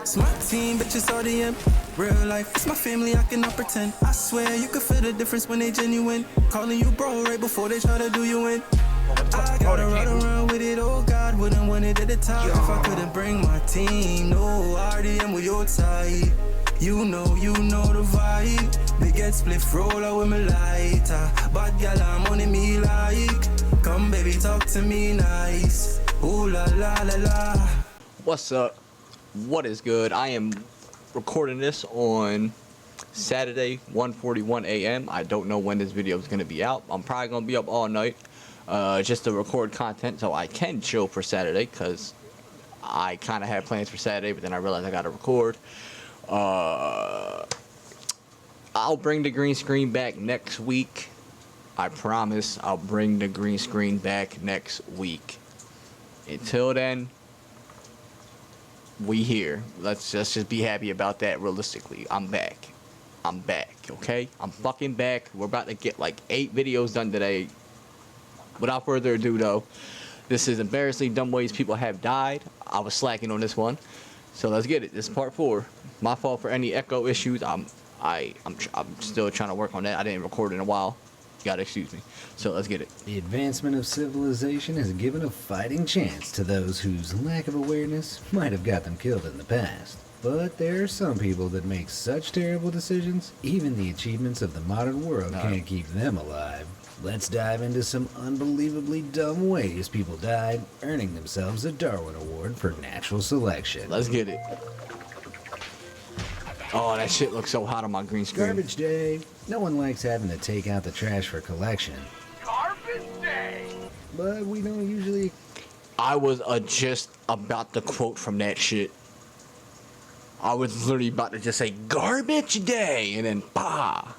It's my team, bitches RDM. Real life, it's my family, I cannot pretend. I swear you can feel the difference when they genuine. Calling you bro right before they try to do you in. I gotta ride around with it, oh God, wouldn't want it at the top if I couldn't bring my team. No, RDM with your side. You know the vibe. Big head split roll out with me lighter. Bad gal, I'm on me like. Come baby, talk to me nice. Ooh la la la la. What's up? What is good? I am recording this on Saturday, 1:41 a.m. I don't know when this video is going to be out. I'm probably going to be up all night just to record content so I can chill for Saturday, because I kind of had plans for Saturday, but then I realized I got to record. I'll bring the green screen back next week. I promise I'll bring the green screen back next week. Until then, we here. Let's just be happy about that realistically. I'm back, okay? I'm fucking back. We're about to get like 8 videos done today. Without further ado though, this is embarrassingly dumb ways people have died. I was slacking on this one. So let's get it. This is part 4. My fault for any echo issues. I'm still trying to work on that. I didn't record in a while. You gotta excuse me. So let's get it. The advancement of civilization has given a fighting chance to those whose lack of awareness might have got them killed in the past. But there are some people that make such terrible decisions, even the achievements of the modern world can't keep them alive. Let's dive into some unbelievably dumb ways people died, earning themselves a Darwin Award for natural selection. Let's get it. Oh, that shit looks so hot on my green screen. Garbage day. No one likes having to take out the trash for collection. Garbage day! But we don't usually... I was just about to quote from that shit. I was literally about to just say, garbage day, and then, bah.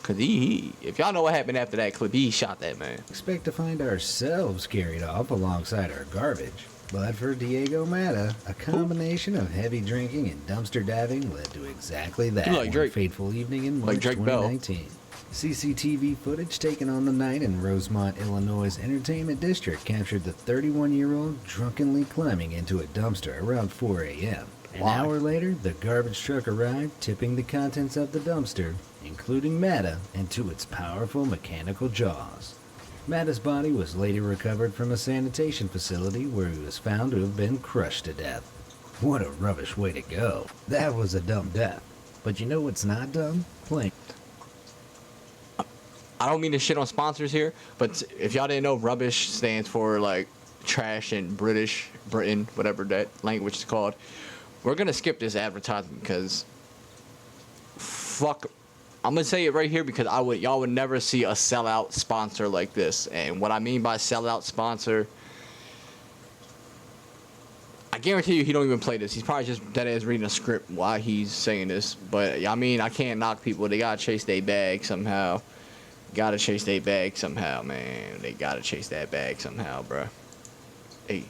Because if y'all know what happened after that clip, he shot that man. expect to find ourselves carried off alongside our garbage. But for Diego Mata, a combination of heavy drinking and dumpster diving led to exactly that Like Drake. one fateful evening in March Like Drake Bell. 2019. CCTV footage taken on the night in Rosemont, Illinois' entertainment district captured the 31-year-old drunkenly climbing into a dumpster around 4 a.m. An Why? hour later, the garbage truck arrived, tipping the contents of the dumpster, including Mata, into its powerful mechanical jaws. Mata's body was later recovered from a sanitation facility where he was found to have been crushed to death. What a rubbish way to go. That was a dumb death. But you know what's not dumb? Playing. I don't mean to shit on sponsors here, but if y'all didn't know, rubbish stands for like trash in Britain, whatever that language is called. We're gonna skip this advertisement because fuck. I'm gonna say it right here because y'all would never see a sellout sponsor like this. And what I mean by sellout sponsor, I guarantee you he don't even play this. He's probably just dead ass reading a script while he's saying this. But I mean, I can't knock people. They gotta chase their bag somehow. Gotta chase their bag somehow, man. They gotta chase that bag somehow, bruh. They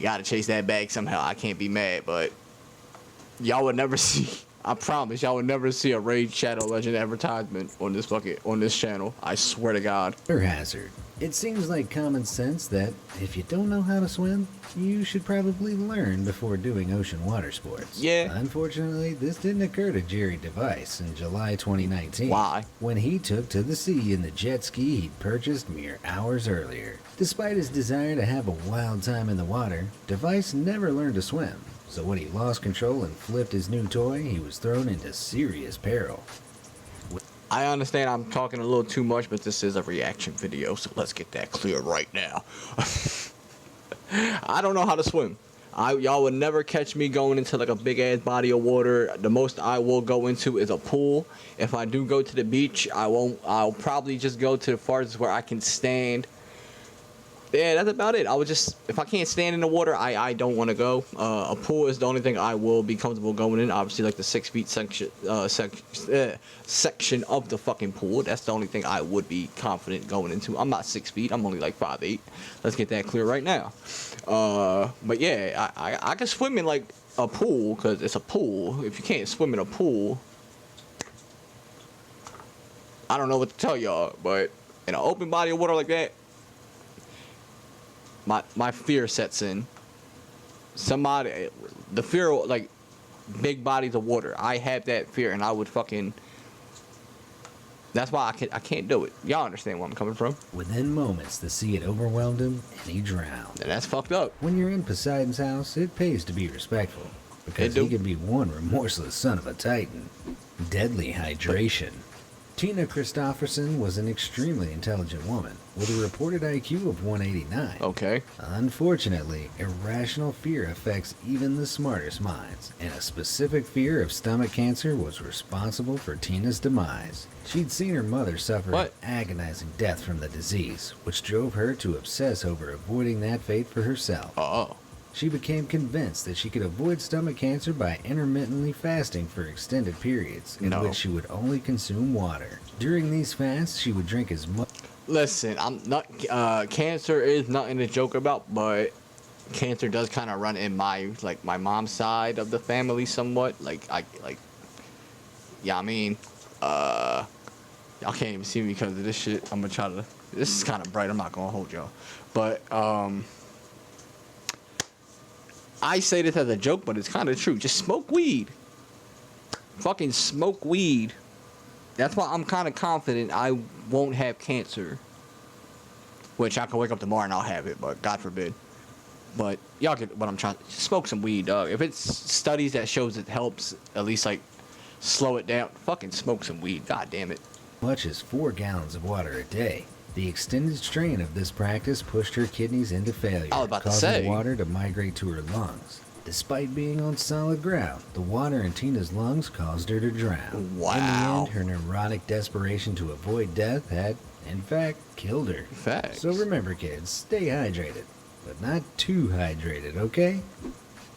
gotta chase that bag somehow. I can't be mad, but y'all would never see. I promise y'all would never see a Raid Shadow Legend advertisement on this channel. I swear to God. Hazard. It seems like common sense that if you don't know how to swim, you should probably learn before doing ocean water sports. Yeah. Unfortunately, this didn't occur to Jerry Device in July 2019. Why? When he took to the sea in the jet ski he'd purchased mere hours earlier. Despite his desire to have a wild time in the water, Device never learned to swim. So when he lost control and flipped his new toy, he was thrown into serious peril. I understand I'm talking a little too much, but this is a reaction video, so let's get that clear right now. I don't know how to swim. Y'all would never catch me going into like a big ass body of water. The most I will go into is a pool. If I do go to the beach, I'll probably just go to the farthest where I can stand. Yeah, that's about it. If I can't stand in the water, I don't want to go. A pool is the only thing I will be comfortable going in. Obviously, like the 6 feet section of the fucking pool. That's the only thing I would be confident going into. I'm not 6 feet. I'm only like 5'8". Let's get that clear right now. But yeah, I can swim in like a pool because it's a pool. If you can't swim in a pool, I don't know what to tell y'all. But in an open body of water like that, my fear sets in. somebody, the fear of, like, big bodies of water. I have that fear, and I would fucking. That's why I can't do it. Y'all understand where I'm coming from? Within moments, the sea had overwhelmed him, and he drowned. And that's fucked up. When you're in Poseidon's house, it pays to be respectful, because It do. he can be one remorseless son of a titan. Deadly hydration. Tina Christofferson was an extremely intelligent woman, with a reported IQ of 189. Okay. Unfortunately, irrational fear affects even the smartest minds, and a specific fear of stomach cancer was responsible for Tina's demise. She'd seen her mother suffer an agonizing death from the disease, which drove her to obsess over avoiding that fate for herself. Oh. She became convinced that she could avoid stomach cancer by intermittently fasting for extended periods, in which she would only consume water. During these fasts, she would drink as much. Listen, I'm not. Cancer is nothing to joke about, but cancer does kind of run in my mom's side of the family somewhat. Yeah, I mean, y'all can't even see me because of this shit. I'm gonna try to. This is kind of bright. I'm not gonna hold y'all, but I say this as a joke, but it's kind of true. Just smoke weed. Fucking smoke weed. That's why I'm kind of confident I won't have cancer. Which I could wake up tomorrow and I'll have it, but God forbid. But y'all get what I'm trying to smoke some weed, dog. If it's studies that shows it helps at least like slow it down, fucking smoke some weed. God damn it. Much as 4 gallons of water a day. The extended strain of this practice pushed her kidneys into failure, causing water to migrate to her lungs. Despite being on solid ground, the water in Tina's lungs caused her to drown. Wow. In the end, her neurotic desperation to avoid death had, in fact, killed her. Facts. So remember, kids, stay hydrated, but not too hydrated, okay?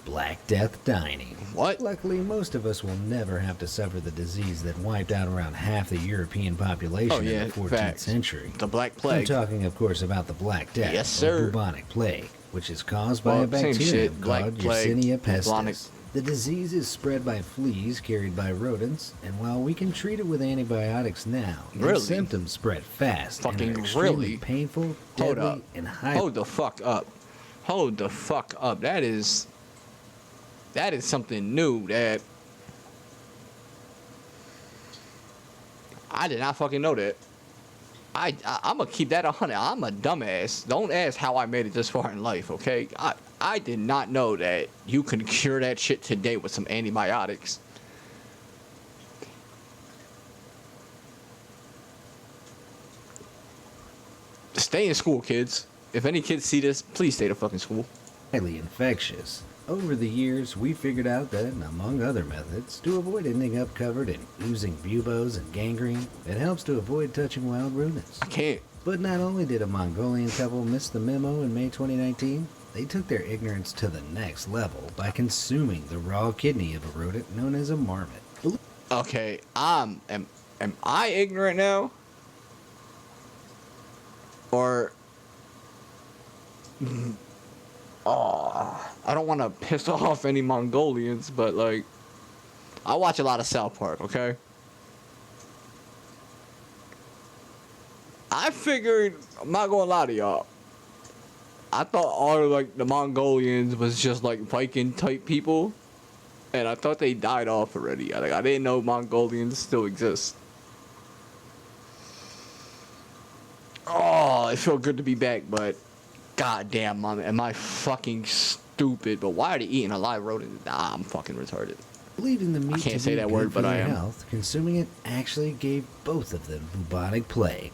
Black Death dining. What? Luckily, most of us will never have to suffer the disease that wiped out around half the European population in the 14th century. The Black Plague. I'm talking, of course, about the Black Death, yes, sir. or bubonic plague, which is caused by a bacterium called Yersinia pestis. The disease is spread by fleas carried by rodents, and while we can treat it with antibiotics now, its symptoms spread fast and are extremely painful, deadly, and highly... Hold the fuck up. Hold the fuck up. That is something new that I did not fucking know that. I'm gonna keep that 100. I'm a dumbass. Don't ask how I made it this far in life, okay? I did not know that you can cure that shit today with some antibiotics. Stay in school, kids. If any kids see this, please stay to fucking school. Highly infectious. Over the years, we figured out that, among other methods, to avoid ending up covered in oozing buboes and gangrene, it helps to avoid touching wild rodents. I can't. But not only did a Mongolian couple miss the memo in May 2019, they took their ignorance to the next level by consuming the raw kidney of a rodent known as a marmot. Okay, am I ignorant now? Or... I don't want to piss off any Mongolians, but like, I watch a lot of South Park, okay? I figured, I'm not gonna lie to y'all, I thought all of like the Mongolians was just like Viking type people, and I thought they died off already. I didn't know Mongolians still exist. Oh, it felt good to be back, but goddamn, mom, am I fucking stupid? But why are they eating a live rodent? Nah, I'm fucking retarded. Believing the meat I can't to say be that good word, for but I their am. health, consuming it actually gave both of them bubonic plague.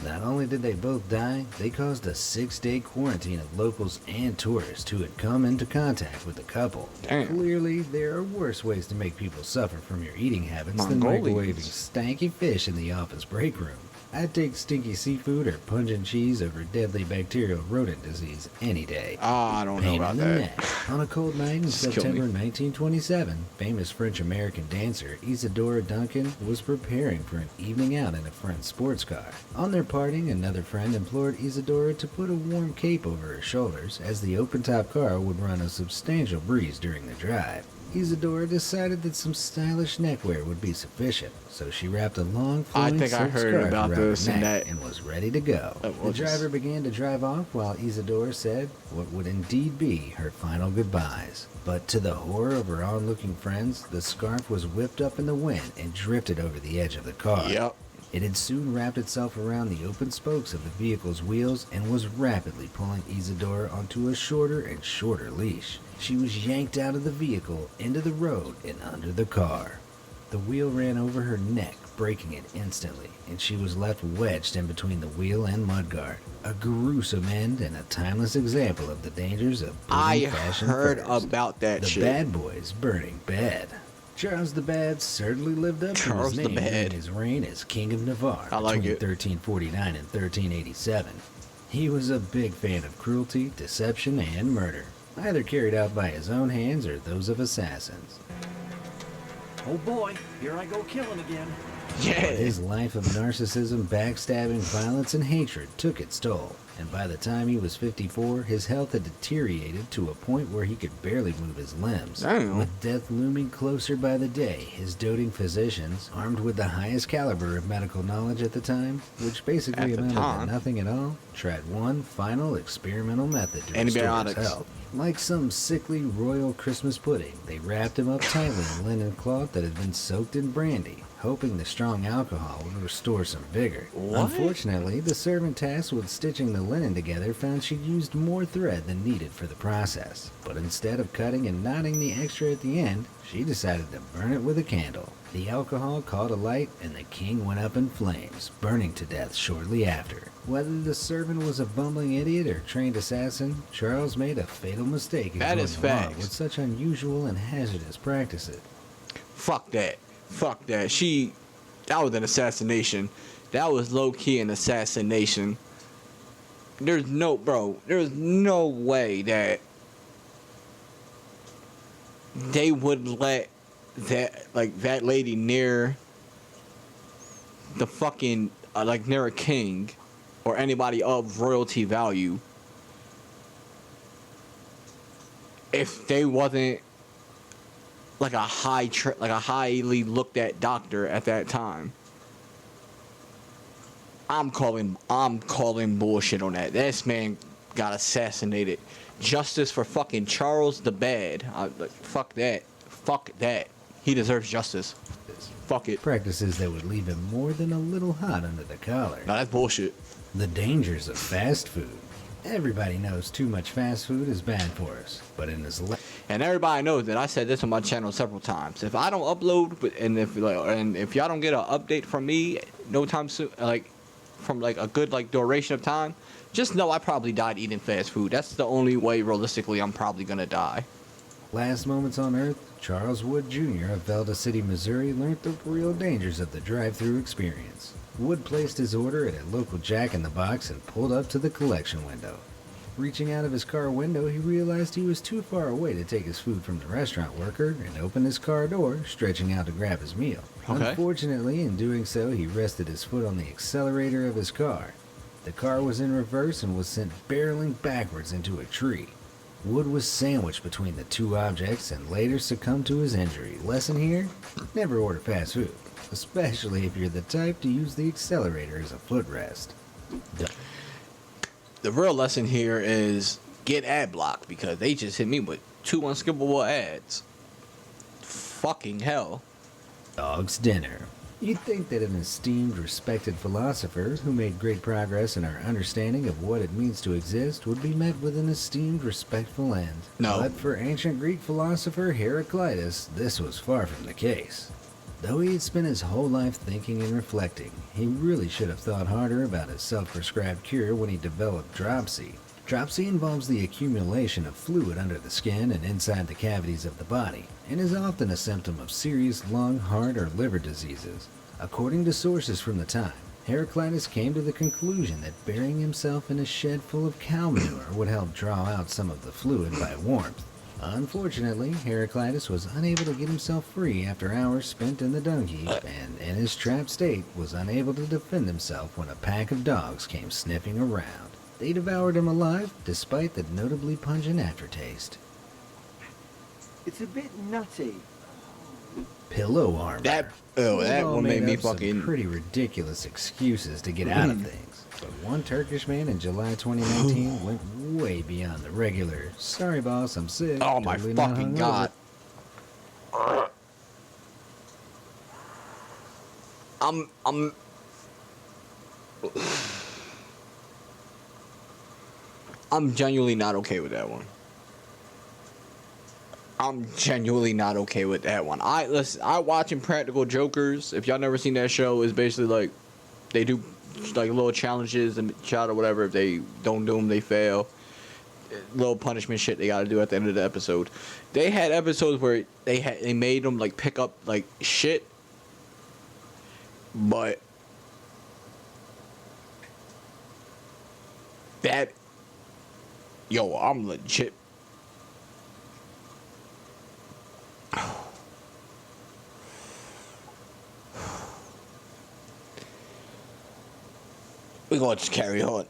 Not only did they both die, they caused a 6-day quarantine of locals and tourists who had come into contact with the couple. Damn. Clearly, there are worse ways to make people suffer from your eating habits than Mongolians. microwaving stanky fish in the office break room. I'd take stinky seafood or pungent cheese over deadly bacterial rodent disease any day. I don't know Pain about in the that. neck. On a cold night in Just kill September me. 1927, famous French-American dancer Isadora Duncan was preparing for an evening out in a friend's sports car. On their parting, another friend implored Isadora to put a warm cape over her shoulders, as the open-top car would run a substantial breeze during the drive. Isadora decided that some stylish neckwear would be sufficient, so she wrapped a long flowing think I silk heard scarf about around her this and neck that. and was ready to go. The driver began to drive off while Isadora said what would indeed be her final goodbyes. But to the horror of her onlooking friends, the scarf was whipped up in the wind and drifted over the edge of the car. Yep. It had soon wrapped itself around the open spokes of the vehicle's wheels and was rapidly pulling Isadora onto a shorter and shorter leash. She was yanked out of the vehicle, into the road, and under the car. The wheel ran over her neck, breaking it instantly, and she was left wedged in between the wheel and mudguard. A gruesome end and a timeless example of the dangers of I putting fashion heard first. about that The shit. Bad Boys burning bad. Charles the Bad certainly lived up to Charles his the name during Bad. his reign as King of Navarre I like between it. 1349 and 1387. He was a big fan of cruelty, deception, and murder, either carried out by his own hands or those of assassins. Oh boy, here I go killing again. Yeah. His life of narcissism, backstabbing, violence, and hatred took its toll, and by the time he was 54, his health had deteriorated to a point where he could barely move his limbs. Damn. With death looming closer by the day, his doting physicians, armed with the highest caliber of medical knowledge at the time, which basically At the amounted time. to nothing at all, tried one final experimental method to restore his Antibiotics. health. Like some sickly royal Christmas pudding, they wrapped him up tightly in linen cloth that had been soaked in brandy, hoping the strong alcohol would restore some vigor. What? Unfortunately, the servant tasked with stitching the linen together found she'd used more thread than needed for the process. But instead of cutting and knotting the extra at the end, she decided to burn it with a candle. The alcohol caught alight, and the king went up in flames, burning to death shortly after. Whether the servant was a bumbling idiot or trained assassin, Charles made a fatal mistake in That going is along facts. with such unusual and hazardous practices. Fuck that. Fuck that. That was an assassination. That was low-key an assassination. There's no way that they would let that lady near the fucking, near a king or anybody of royalty value if they wasn't like a highly looked at doctor at that time. I'm calling bullshit on that. This man got assassinated. Justice for fucking Charles the Bad. Fuck that. Fuck that. He deserves justice. Fuck it. Practices that would leave him more than a little hot under the collar. No, that's bullshit. The dangers of fast food. Everybody knows too much fast food is bad for us, but in his And everybody knows that I said this on my channel several times. If I don't upload, and if y'all don't get an update from me no time soon, from a good duration of time, just know I probably died eating fast food. That's the only way realistically I'm probably gonna die. last moments on Earth, Charles Wood Jr. of Velda City, Missouri learned the real dangers of the drive-thru experience. Wood placed his order at a local Jack in the Box and pulled up to the collection window. Reaching out of his car window, he realized he was too far away to take his food from the restaurant worker and opened his car door, stretching out to grab his meal. Okay. Unfortunately, in doing so, he rested his foot on the accelerator of his car. The car was in reverse and was sent barreling backwards into a tree. Wood was sandwiched between the two objects and later succumbed to his injury. Lesson here? Never order fast food, especially if you're the type to use the accelerator as a footrest. The real lesson here is get ad block because they just hit me with 2 unskippable ads. Fucking hell. Dog's dinner. You'd think that an esteemed, respected philosopher who made great progress in our understanding of what it means to exist would be met with an esteemed, respectful end. No. But for ancient Greek philosopher Heraclitus, this was far from the case. Though he had spent his whole life thinking and reflecting, he really should have thought harder about his self-prescribed cure when he developed dropsy. Dropsy involves the accumulation of fluid under the skin and inside the cavities of the body, and is often a symptom of serious lung, heart, or liver diseases. According to sources from the time, Heraclitus came to the conclusion that burying himself in a shed full of cow manure would help draw out some of the fluid by warmth. Unfortunately, Heraclitus was unable to get himself free after hours spent in the dung heap, and in his trapped state was unable to defend himself when a pack of dogs came sniffing around. They devoured him alive, despite the notably pungent aftertaste. It's a bit nutty. Pillow armor. That We've all one made me up some fucking. pretty ridiculous excuses to get out of things. But one Turkish man in July 2019 went way beyond the regular, sorry boss, I'm sick. Oh my totally not fucking hungover. god. I'm genuinely not okay with that one. I'm genuinely not okay with that one. I watching Practical Jokers. If y'all never seen that show, it's basically like they do like little challenges and shout or whatever. If they don't do them, they fail. Little punishment shit they gotta do at the end of the episode. They had episodes where they made them like pick up like shit, but that I'm legit. We're going to just carry on.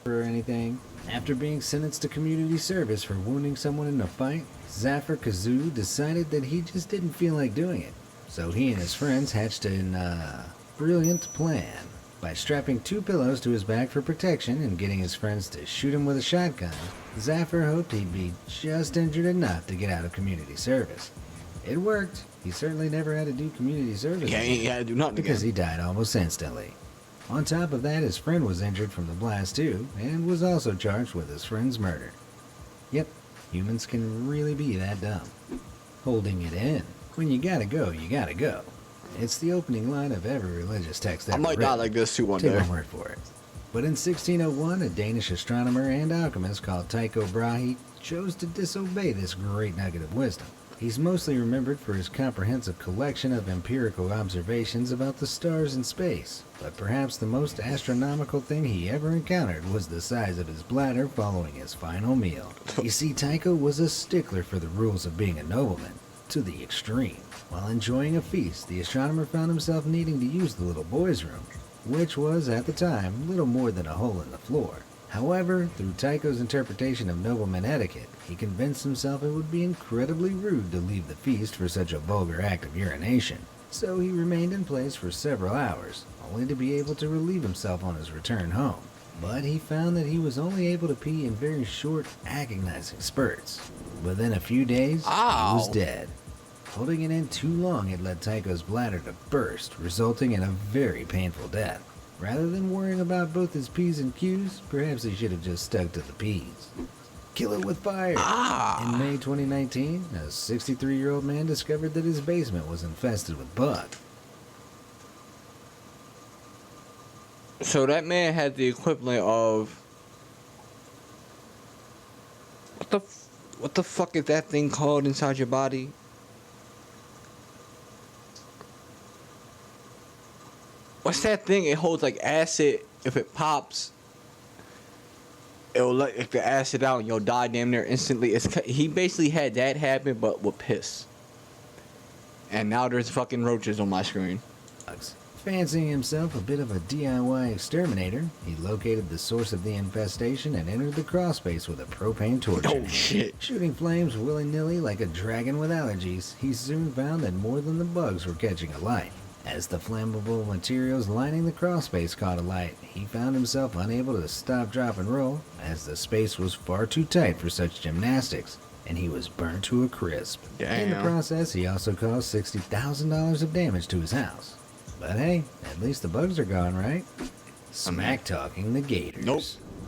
Or anything. After being sentenced to community service for wounding someone in a fight, Zafar Kazoo decided that he just didn't feel like doing it. So he and his friends hatched a brilliant plan. By strapping 2 pillows to his back for protection and getting his friends to shoot him with a shotgun, Zafar hoped he'd be just injured enough to get out of community service. It worked. He certainly never had to do community service Yeah, he had to do nothing because again. he died almost instantly. On top of that, his friend was injured from the blast too, and was also charged with his friend's murder. Yep, humans can really be that dumb. Holding it in. When you gotta go, you gotta go. It's the opening line of every religious text ever I might die written. like this too one Take day. my word for it. But in 1601, a Danish astronomer and alchemist called Tycho Brahe chose to disobey this great nugget of wisdom. He's mostly remembered for his comprehensive collection of empirical observations about the stars in space, but perhaps the most astronomical thing he ever encountered was the size of his bladder following his final meal. You see, Tycho was a stickler for the rules of being a nobleman, to the extreme. While enjoying a feast, the astronomer found himself needing to use the little boy's room, which was, at the time, little more than a hole in the floor. However, through Tycho's interpretation of nobleman etiquette, he convinced himself it would be incredibly rude to leave the feast for such a vulgar act of urination. So he remained in place for several hours, only to be able to relieve himself on his return home. But he found that he was only able to pee in very short, agonizing spurts. Within a few days, he was Ow. dead. Holding it in too long had led Tycho's bladder to burst, resulting in a very painful death. Rather than worrying about both his P's and Q's, perhaps he should have just stuck to the P's. Kill it with fire! In May 2019, a 63-year-old man discovered that his basement was infested with bugs. So that man had the equivalent of what the fuck is that thing called inside your body? What's that thing? It holds like acid. If it pops, it'll let the acid out and you'll die damn near instantly. He basically had that happen, but with piss. And now there's fucking roaches on my screen. Fancying himself a bit of a DIY exterminator, he located the source of the infestation and entered the crawl space with a propane torch. Oh shit. Shooting flames willy-nilly like a dragon with allergies, he soon found that more than the bugs were catching alight. As the flammable materials lining the crawl space caught alight, he found himself unable to stop, drop, and roll, as the space was far too tight for such gymnastics, and he was burnt to a crisp. In the Damn. process, he also caused $60,000 of damage to his house. But hey, at least the bugs are gone, right? Smack talking the gators. Nope.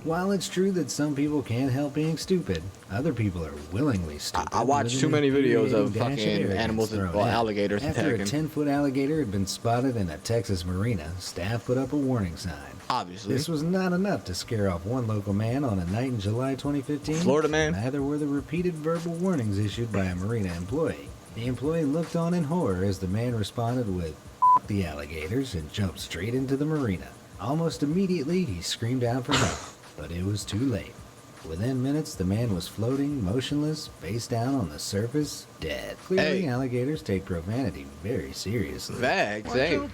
While it's true that some people can't help being stupid, other people are willingly stupid. I watched too many videos of fucking animals or alligators After a attacking. 10-foot alligator had been spotted in a Texas marina, staff put up a warning sign. Obviously. This was not enough to scare off one local man on a night in July 2015. Florida man. Neither were the repeated verbal warnings issued by a marina employee. The employee looked on in horror as the man responded with "F the alligators" and jumped straight into the marina. Almost immediately, he screamed out for help, but it was too late. Within minutes, the man was floating, motionless, face down on the surface, dead. Clearly, Hey. alligators take profanity very seriously. Facts, hey. How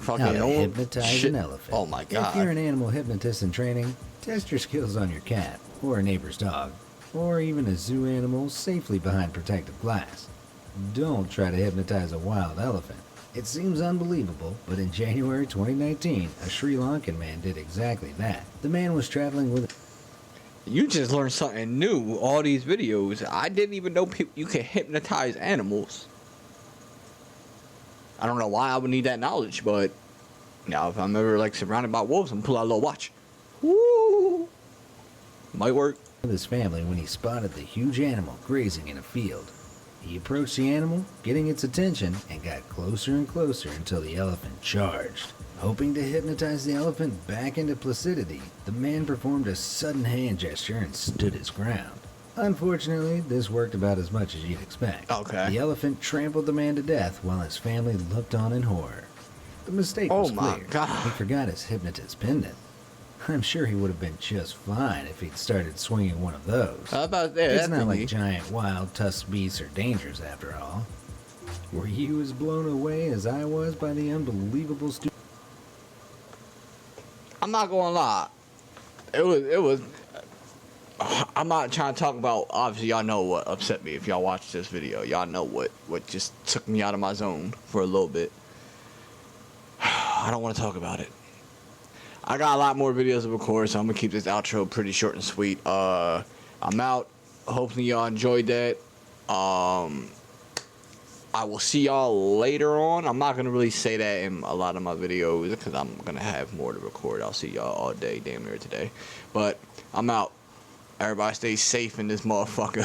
Fucking to hypnotize shit. an elephant. Oh my If you're god. an animal hypnotist in training, test your skills on your cat or a neighbor's dog. or even a zoo animal safely behind protective glass. Don't try to hypnotize a wild elephant. It seems unbelievable, but in January 2019, a Sri Lankan man did exactly that. The man was traveling with... You just learned something new. All these videos. I didn't even know you can hypnotize animals. I don't know why I would need that knowledge, but now if I'm ever like surrounded by wolves, I'm gonna pull out a little watch. Woo! Might work. his family when he spotted the huge animal grazing in a field. He approached the animal, getting its attention, and got closer and closer until the elephant charged. Hoping to hypnotize the elephant back into placidity, the man performed a sudden hand gesture and stood his ground. Unfortunately, this worked about as much as you'd expect. Okay. The elephant trampled the man to death while his family looked on in horror. The mistake was clear. my God. He forgot his hypnotist pendant. I'm sure he would have been just fine if he'd started swinging one of those. How about that? It's That not thingy. like giant wild tusked beasts are dangerous after all. Were you as blown away as I was by the unbelievable I'm not gonna lie. It was. I'm not trying to talk about. Obviously, y'all know what upset me. If y'all watch this video, y'all know what just took me out of my zone for a little bit. I don't want to talk about it. I got a lot more videos to record, so I'm gonna keep this outro pretty short and sweet. I'm out. Hopefully y'all enjoyed that. I will see y'all later on. I'm not gonna really say that in a lot of my videos because I'm gonna have more to record. I'll see y'all all day, damn near today. But I'm out. Everybody stay safe in this motherfucker.